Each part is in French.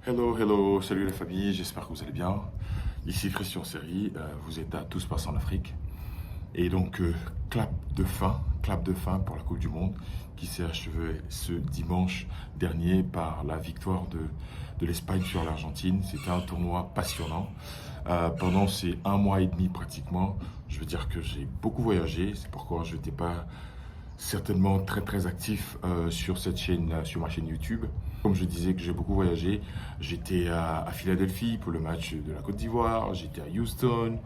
Hello, hello, salut la famille, j'espère que vous allez bien. Ici Christian Seri, vous êtes à Tout se passe en Afrique. Et donc, clap de fin pour la Coupe du Monde qui s'est achevée ce dimanche dernier par la victoire de l'Espagne sur l'Argentine. C'était un tournoi passionnant. Pendant ces un mois et demi pratiquement, je veux dire que j'ai beaucoup voyagé, c'est pourquoi je n'étais pas certainement très actif sur cette chaîne, sur ma chaîne YouTube. Comme je disais que j'ai beaucoup voyagé, j'étais à Philadelphie pour le match de la Côte d'Ivoire, j'étais à Houston,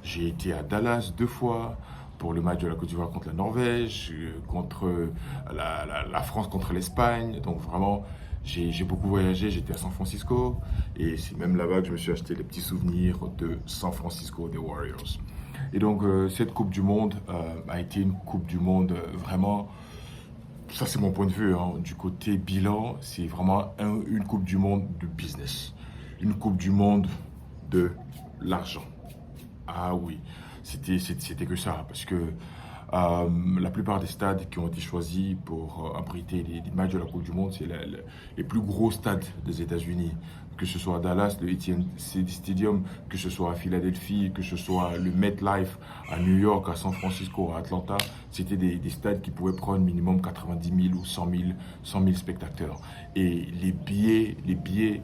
j'ai été à Dallas 2 fois pour le match de la Côte d'Ivoire contre la Norvège, contre la France contre l'Espagne. Donc vraiment, j'ai beaucoup voyagé, j'étais à San Francisco et c'est même là-bas que je me suis acheté les petits souvenirs de San Francisco des Warriors. Et donc cette Coupe du Monde a été une Coupe du Monde vraiment, ça c'est mon point de vue, hein, du côté bilan, c'est vraiment une Coupe du Monde de business, une Coupe du Monde de l'argent. Ah oui, c'était que ça, parce que la plupart des stades qui ont été choisis pour abriter les matchs de la Coupe du Monde, c'est les plus gros stades des États-Unis. Que ce soit à Dallas, le AT&T Stadium, que ce soit à Philadelphie, que ce soit le MetLife à New York, à San Francisco, à Atlanta, c'était des stades qui pouvaient prendre minimum 90 000 ou 100 000 spectateurs. Et les billets,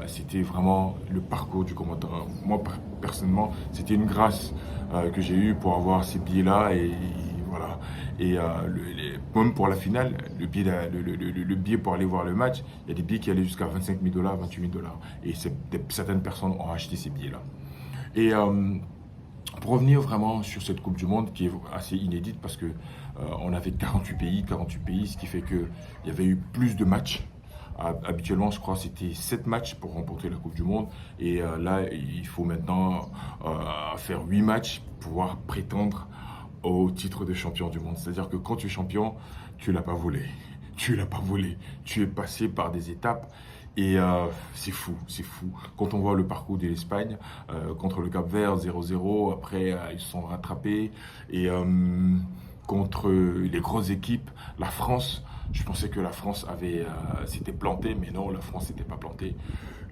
c'était vraiment le parcours du combattant. Moi, personnellement, c'était une grâce que j'ai eue pour avoir ces billets-là et voilà. Et même pour la finale, le billet pour aller voir le match, il y a des billets qui allaient jusqu'à 25 000 dollars, 28 000 dollars. Et certaines personnes ont acheté ces billets-là. Et pour revenir vraiment sur cette Coupe du Monde qui est assez inédite parce que on avait 48 pays, ce qui fait qu'il y avait eu plus de matchs. Habituellement, je crois que c'était 7 matchs pour remporter la Coupe du Monde. Et là, il faut maintenant faire 8 matchs pour pouvoir prétendre au titre de champion du monde. C'est-à-dire que quand tu es champion, tu l'as pas volé. Tu l'as pas volé. Tu es passé par des étapes et c'est fou, c'est fou. Quand on voit le parcours de l'Espagne contre le Cap-Vert 0-0, après ils se sont rattrapés et contre les grosses équipes, la France, je pensais que la France s'était plantée, mais non, la France s'était pas plantée.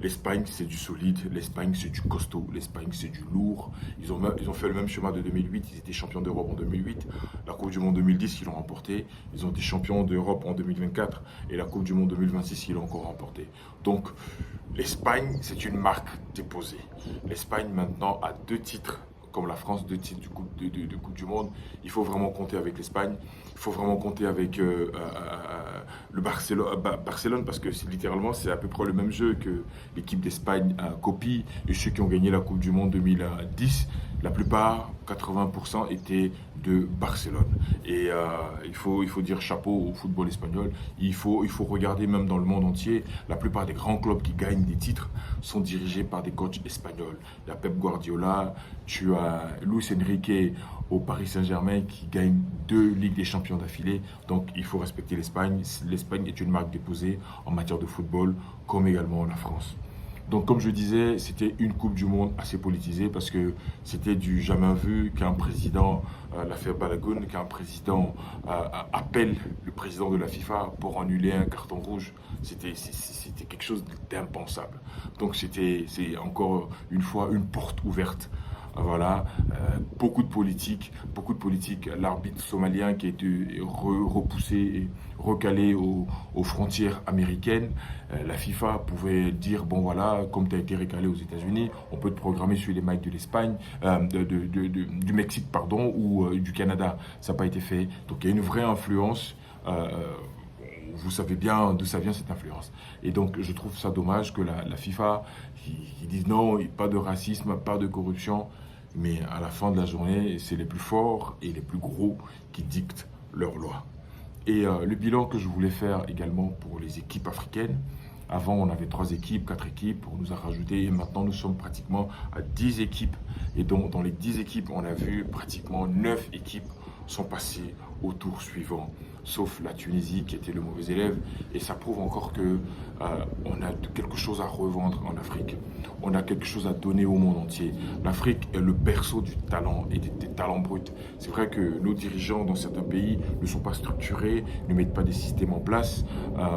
L'Espagne, c'est du solide, l'Espagne, c'est du costaud, l'Espagne, c'est du lourd. Ils ont fait le même chemin de 2008, ils étaient champions d'Europe en 2008. La Coupe du Monde 2010, ils l'ont remporté. Ils ont été champions d'Europe en 2024 et la Coupe du Monde 2026, ils l'ont encore remporté. Donc, l'Espagne, c'est une marque déposée. L'Espagne, maintenant, a 2 titres comme la France, 2 titres de Coupe du Monde. Il faut vraiment compter avec l'Espagne. Il faut vraiment compter avec le Barcelone parce que littéralement, c'est à peu près le même jeu que l'équipe d'Espagne copie. Et ceux qui ont gagné la Coupe du Monde 2010, la plupart, 80% étaient de Barcelone. Et il faut dire chapeau au football espagnol. Il faut regarder même dans le monde entier, la plupart des grands clubs qui gagnent des titres sont dirigés par des coachs espagnols. Il y a Pep Guardiola, tu as Luis Enrique au Paris Saint-Germain qui gagne 2 Ligues des Champions d'affilée. Donc il faut respecter l'Espagne. L'Espagne est une marque déposée en matière de football, comme également la France. Donc comme je disais, c'était une Coupe du Monde assez politisée parce que c'était du jamais vu qu'un président, l'affaire Balagoun, qu'un président appelle le président de la FIFA pour annuler un carton rouge. C'était quelque chose d'impensable. Donc c'est encore une fois une porte ouverte. Voilà, beaucoup de politique. L'arbitre somalien qui a été repoussé et recalé aux frontières américaines. La FIFA pouvait dire, bon voilà, comme tu as été recalé aux États-Unis, on peut te programmer sur les matchs de l'Espagne, du Mexique, pardon, ou du Canada. Ça n'a pas été fait. Donc il y a une vraie influence. Vous savez bien d'où ça vient cette influence. Et donc je trouve ça dommage que la FIFA qui dise non, pas de racisme, pas de corruption, mais à la fin de la journée, c'est les plus forts et les plus gros qui dictent leurs lois. Et le bilan que je voulais faire également pour les équipes africaines, avant on avait 3 équipes, 4 équipes, on nous a rajouté et maintenant nous sommes pratiquement à 10 équipes. Et donc dans les 10 équipes, on a vu pratiquement 9 équipes sont passées au tour suivant sauf la Tunisie qui était le mauvais élève. Et ça prouve encore que on a quelque chose à revendre en Afrique. On a quelque chose à donner au monde entier. L'Afrique est le berceau du talent et des talents bruts. C'est vrai que nos dirigeants dans certains pays ne sont pas structurés, ne mettent pas des systèmes en place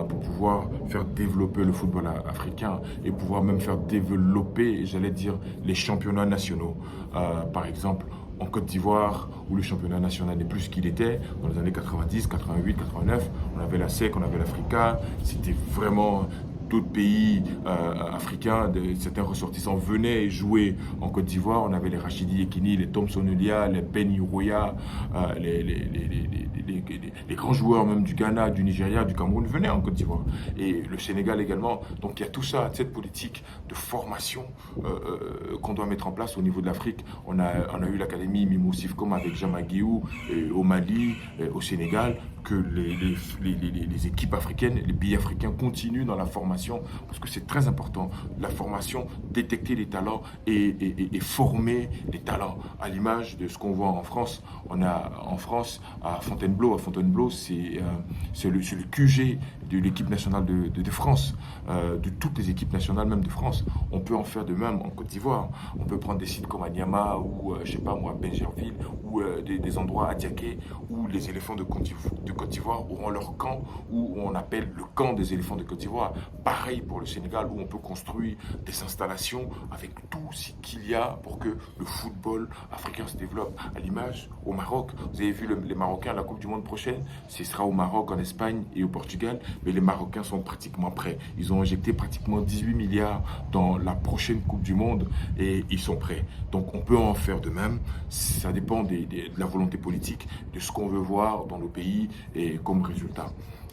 pour pouvoir faire développer le football africain et pouvoir même faire développer, j'allais dire, les championnats nationaux. Par exemple, en Côte d'Ivoire, où le championnat national n'est plus ce qu'il était, dans les années 90, 88, 89, on avait la SEC, on avait l'Africa, c'était vraiment d'autres pays africains, certains ressortissants venaient jouer en Côte d'Ivoire. On avait les Rachidi Yekini, les Thompson Elia, les Ben Iroya, les grands joueurs même du Ghana, du Nigeria, du Cameroun venaient en Côte d'Ivoire. Et le Sénégal également. Donc il y a tout ça, cette politique de formation qu'on doit mettre en place au niveau de l'Afrique. On a eu l'académie Mimou Sifcom avec Jamaguiou au Mali, au Sénégal, que les équipes africaines, les pays africains continuent dans la formation, parce que c'est très important. La formation, détecter les talents et former les talents. À l'image de ce qu'on voit en France, on a en France, à Fontainebleau. À Fontainebleau, c'est le QG de l'équipe nationale de France, de toutes les équipes nationales même de France. On peut en faire de même en Côte d'Ivoire. On peut prendre des sites comme Anyama ou, je sais pas moi, Benjerville, ou des endroits à Diaké, où les éléphants de Côte d'Ivoire auront leur camp, où on appelle le camp des éléphants de Côte d'Ivoire. Pareil pour le Sénégal, où on peut construire des installations avec tout ce qu'il y a pour que le football africain se développe. À l'image, au Maroc, vous avez vu les Marocains à la Coupe du Monde prochaine, ce sera au Maroc, en Espagne et au Portugal, mais les Marocains sont pratiquement prêts. Ils ont injecté pratiquement 18 milliards dans la prochaine Coupe du Monde et ils sont prêts. Donc on peut en faire de même, ça dépend de la volonté politique, de ce qu'on veut voir dans nos pays et comme résultat.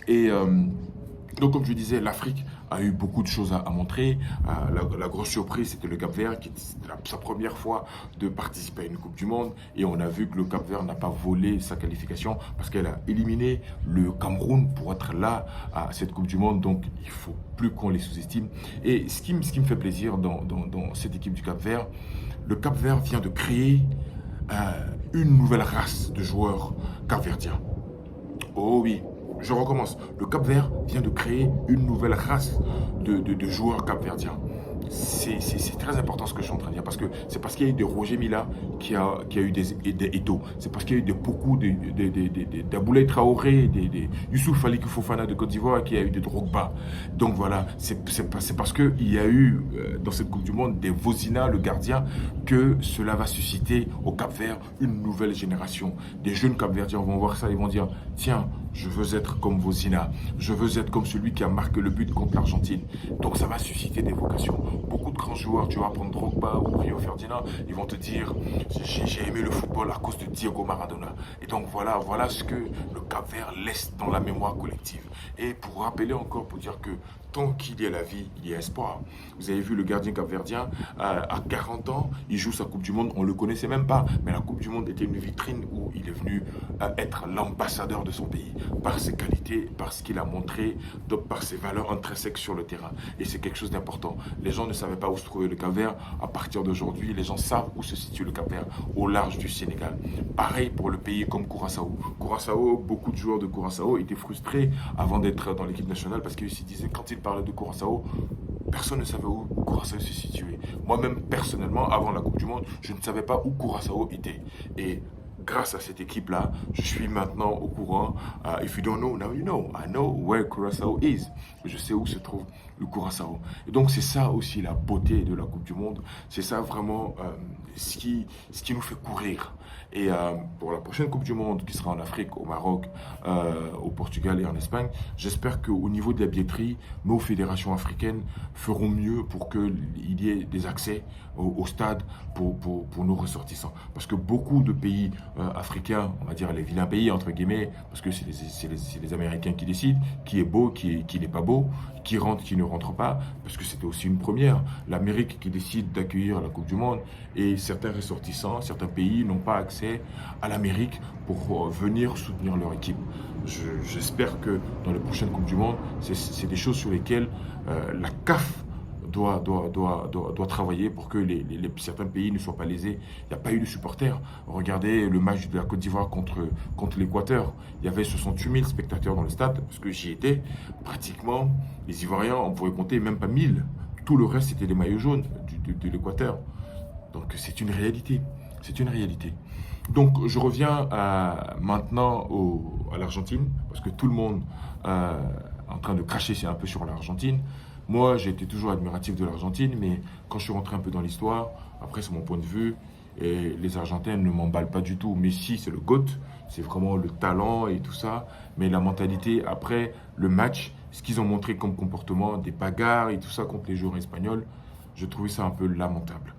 Et donc, comme je disais, l'Afrique a eu beaucoup de choses à montrer. La grosse surprise, c'était le Cap-Vert, qui était sa première fois de participer à une Coupe du Monde. Et on a vu que le Cap-Vert n'a pas volé sa qualification parce qu'elle a éliminé le Cameroun pour être là à cette Coupe du Monde. Donc, il ne faut plus qu'on les sous-estime. Et ce qui me fait plaisir dans cette équipe du Cap-Vert, le Cap-Vert vient de créer une nouvelle race de joueurs capverdiens. Oh oui, je recommence. Le Cap-Vert vient de créer une nouvelle race de joueurs capverdiens. C'est très important ce que je suis en train de dire, parce que c'est parce qu'il y a eu des Roger Mila qui a eu des Eto'o. C'est parce qu'il y a eu beaucoup d'Aboulaye Traoré, des Youssouf Falik Fofana de Côte d'Ivoire, qui a eu des Drogba. Donc voilà, c'est parce qu'il y a eu dans cette Coupe du Monde des Vozina, le gardien, que cela va susciter au Cap-Vert une nouvelle génération. Des jeunes Cap-Verdiens vont voir ça, ils vont dire, tiens, je veux être comme Vozina, je veux être comme celui qui a marqué le but contre l'Argentine. Donc ça va susciter des vocations. Beaucoup de grands joueurs, tu vas prendre Drogba ou Rio Ferdinand, ils vont te dire, j'ai aimé le football à cause de Diego Maradona. Et donc voilà ce que le Cap-Vert laisse dans la mémoire collective. Et pour rappeler encore, pour dire que tant qu'il y a la vie, il y a espoir. Vous avez vu le gardien capverdien, à 40 ans, il joue sa Coupe du Monde, on ne le connaissait même pas, mais la Coupe du Monde était une vitrine où il est venu être l'ambassadeur de son pays, par ses qualités, par ce qu'il a montré, par ses valeurs intrinsèques sur le terrain. Et c'est quelque chose d'important. Les gens ne savaient pas où se trouvait le Cap-Vert. À partir d'aujourd'hui, les gens savent où se situe le Cap-Vert, au large du Sénégal. Pareil pour le pays comme Curaçao. Curaçao, beaucoup de joueurs de Curaçao étaient frustrés avant d'être dans l'équipe nationale parce qu'ils se disaient, quand ils parlaient de Curaçao, personne ne savait où Curaçao se situait. Moi-même, personnellement, avant la Coupe du Monde, je ne savais pas où Curaçao était. Et grâce à cette équipe-là, je suis maintenant au courant. If you don't know, now you know. I know where Curaçao is. Je sais où se trouve le Curaçao. Et donc, c'est ça aussi la beauté de la Coupe du Monde. C'est ça vraiment ce qui nous fait courir. Et pour la prochaine Coupe du Monde qui sera en Afrique, au Maroc, au Portugal et en Espagne, j'espère qu'au niveau de la billetterie, nos fédérations africaines feront mieux pour qu'il y ait des accès au stade pour nos ressortissants. Parce que beaucoup de pays africains, on va dire les vilains pays entre guillemets, parce que c'est les Américains qui décident qui est beau, qui n'est pas beau, qui rentre, qui ne rentre pas, parce que c'était aussi une première. L'Amérique qui décide d'accueillir la Coupe du Monde et certains ressortissants, certains pays n'ont pas accès à l'Amérique pour venir soutenir leur équipe. J'espère que dans les prochaines Coupes du Monde, c'est des choses sur lesquelles la CAF doit travailler pour que certains pays ne soient pas lésés. Il n'y a pas eu de supporters. Regardez le match de la Côte d'Ivoire contre l'Équateur. Il y avait 68 000 spectateurs dans le stade, parce que j'y étais. Pratiquement, les Ivoiriens, on pourrait compter même pas 1000. Tout le reste, c'était des maillots jaunes de l'Équateur. Donc c'est une réalité. C'est une réalité. Donc je reviens maintenant à l'Argentine, parce que tout le monde est en train de cracher un peu sur l'Argentine. Moi, j'ai été toujours admiratif de l'Argentine, mais quand je suis rentré un peu dans l'histoire, après c'est mon point de vue, et les Argentins ne m'emballent pas du tout. Messi, c'est le GOAT, c'est vraiment le talent et tout ça, mais la mentalité, après le match, ce qu'ils ont montré comme comportement, des bagarres et tout ça contre les joueurs espagnols, je trouvais ça un peu lamentable.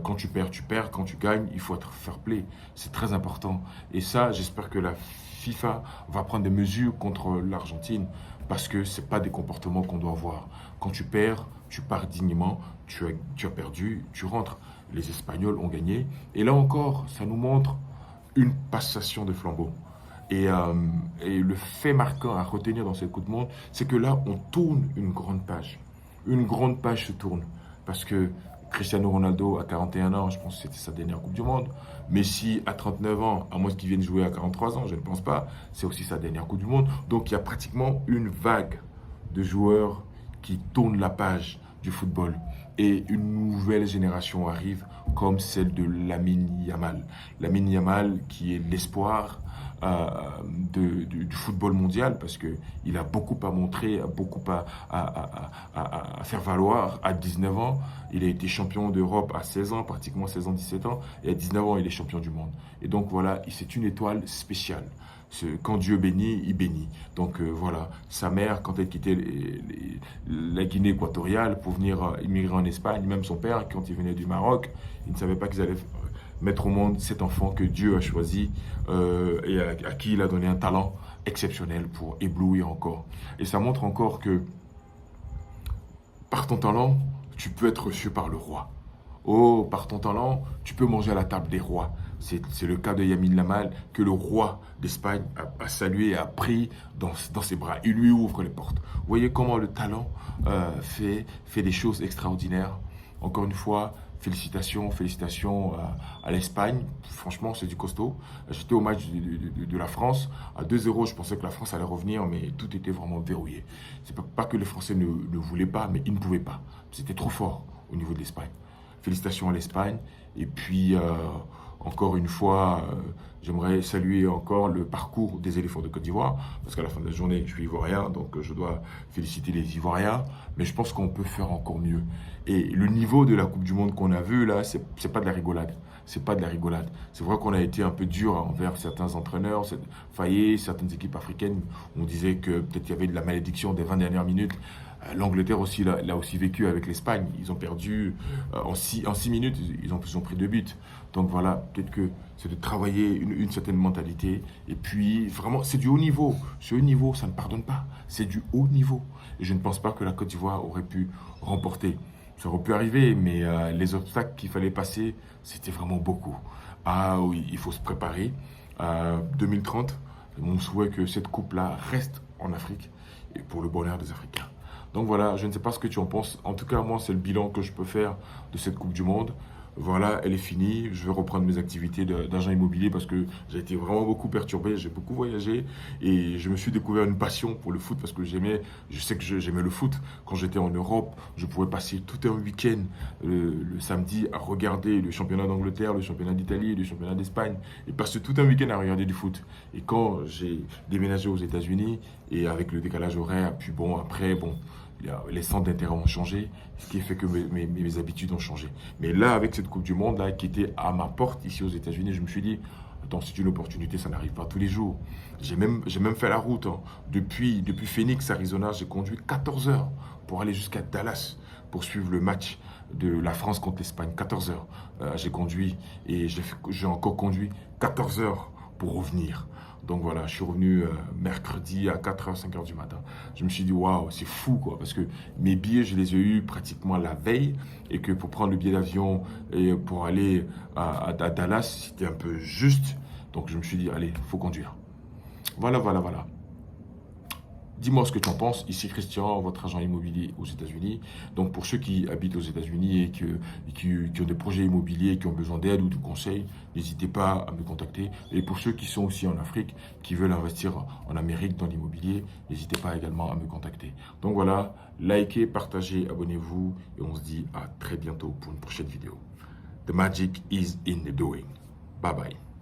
Quand tu perds, tu perds. Quand tu gagnes, il faut être fair play. C'est très important. Et ça, j'espère que la FIFA va prendre des mesures contre l'Argentine parce que ce n'est pas des comportements qu'on doit avoir. Quand tu perds, tu pars dignement. Tu as perdu, tu rentres. Les Espagnols ont gagné. Et là encore, ça nous montre une passation de flambeau. Et le fait marquant à retenir dans cette Coupe du Monde, c'est que là, on tourne une grande page. Une grande page se tourne. Parce que Cristiano Ronaldo a 41 ans, je pense que c'était sa dernière Coupe du Monde. Messi a 39 ans, à moins qu'il vienne jouer à 43 ans, je ne pense pas. C'est aussi sa dernière Coupe du Monde. Donc il y a pratiquement une vague de joueurs qui tournent la page du football. Et une nouvelle génération arrive, comme celle de Lamine Yamal. Lamine Yamal qui est l'espoir du football mondial parce qu'il a beaucoup à montrer, beaucoup à faire valoir à 19 ans. Il a été champion d'Europe à 16 ans, pratiquement 16 ans, 17 ans. Et à 19 ans, il est champion du monde. Et donc voilà, c'est une étoile spéciale. Quand Dieu bénit, il bénit. Donc voilà, sa mère, quand elle quittait la Guinée équatoriale pour venir immigrer en Espagne, même son père, quand il venait du Maroc, il ne savait pas qu'ils allaient mettre au monde cet enfant que Dieu a choisi et à qui il a donné un talent exceptionnel pour éblouir encore. Et ça montre encore que par ton talent, tu peux être reçu par le roi. Oh, par ton talent, tu peux manger à la table des rois. C'est le cas de Lamine Yamal que le roi d'Espagne a salué et a pris dans ses bras. Il lui ouvre les portes. Vous voyez comment le talent fait des choses extraordinaires. Encore une fois, félicitations à l'Espagne. Franchement, c'est du costaud. J'étais au match de la France. À 2-0, je pensais que la France allait revenir, mais tout était vraiment verrouillé. C'est pas que les Français ne voulaient pas, mais ils ne pouvaient pas. C'était trop fort au niveau de l'Espagne. Félicitations à l'Espagne. Et puis, encore une fois, j'aimerais saluer encore le parcours des éléphants de Côte d'Ivoire, parce qu'à la fin de la journée, je suis ivoirien, donc je dois féliciter les Ivoiriens, mais je pense qu'on peut faire encore mieux. Et le niveau de la Coupe du Monde qu'on a vu là, c'est pas de la rigolade. C'est pas de la rigolade. C'est vrai qu'on a été un peu dur envers certains entraîneurs, certaines équipes africaines. On disait que peut-être il y avait de la malédiction des 20 dernières minutes. L'Angleterre aussi l'a aussi vécu avec l'Espagne. Ils ont perdu en 6 minutes, ils ont pris 2 buts. Donc voilà, peut-être que c'est de travailler une certaine mentalité. Et puis vraiment, c'est du haut niveau. Ce haut niveau, ça ne pardonne pas. C'est du haut niveau. Et je ne pense pas que la Côte d'Ivoire aurait pu remporter. Ça aurait pu arriver, mais les obstacles qu'il fallait passer, c'était vraiment beaucoup. Ah oui, il faut se préparer. 2030, mon souhait que cette coupe-là reste en Afrique et pour le bonheur des Africains. Donc voilà, je ne sais pas ce que tu en penses. En tout cas, moi, c'est le bilan que je peux faire de cette Coupe du Monde. Voilà, elle est finie. Je vais reprendre mes activités d'agent immobilier parce que j'ai été vraiment beaucoup perturbé. J'ai beaucoup voyagé et je me suis découvert une passion pour le foot parce que je sais que j'aimais le foot. Quand j'étais en Europe, je pouvais passer tout un week-end le samedi à regarder le championnat d'Angleterre, le championnat d'Italie, le championnat d'Espagne et passer tout un week-end à regarder du foot. Et quand j'ai déménagé aux États-Unis et avec le décalage horaire, puis bon, après, bon. Les centres d'intérêt ont changé, ce qui fait que mes habitudes ont changé. Mais là, avec cette Coupe du Monde là, qui était à ma porte ici aux États-Unis, je me suis dit, attends, c'est une opportunité, ça n'arrive pas tous les jours. J'ai même fait la route. Hein. Depuis Phoenix, Arizona, j'ai conduit 14 heures pour aller jusqu'à Dallas pour suivre le match de la France contre l'Espagne. 14 heures. J'ai conduit et j'ai encore conduit 14 heures pour revenir. Donc voilà, je suis revenu mercredi à 4h, 5h du matin. Je me suis dit, waouh, c'est fou quoi, parce que mes billets, je les ai eus pratiquement la veille et que pour prendre le billet d'avion et pour aller à Dallas, c'était un peu juste. Donc je me suis dit, allez, il faut conduire. Voilà. dis-moi ce que tu en penses. Ici Christian, votre agent immobilier aux États-Unis. Donc pour ceux qui habitent aux États-Unis et qui ont des projets immobiliers, qui ont besoin d'aide ou de conseils, n'hésitez pas à me contacter. Et pour ceux qui sont aussi en Afrique, qui veulent investir en Amérique dans l'immobilier, n'hésitez pas également à me contacter. Donc voilà, likez, partagez, abonnez-vous et on se dit à très bientôt pour une prochaine vidéo. The magic is in the doing. Bye bye.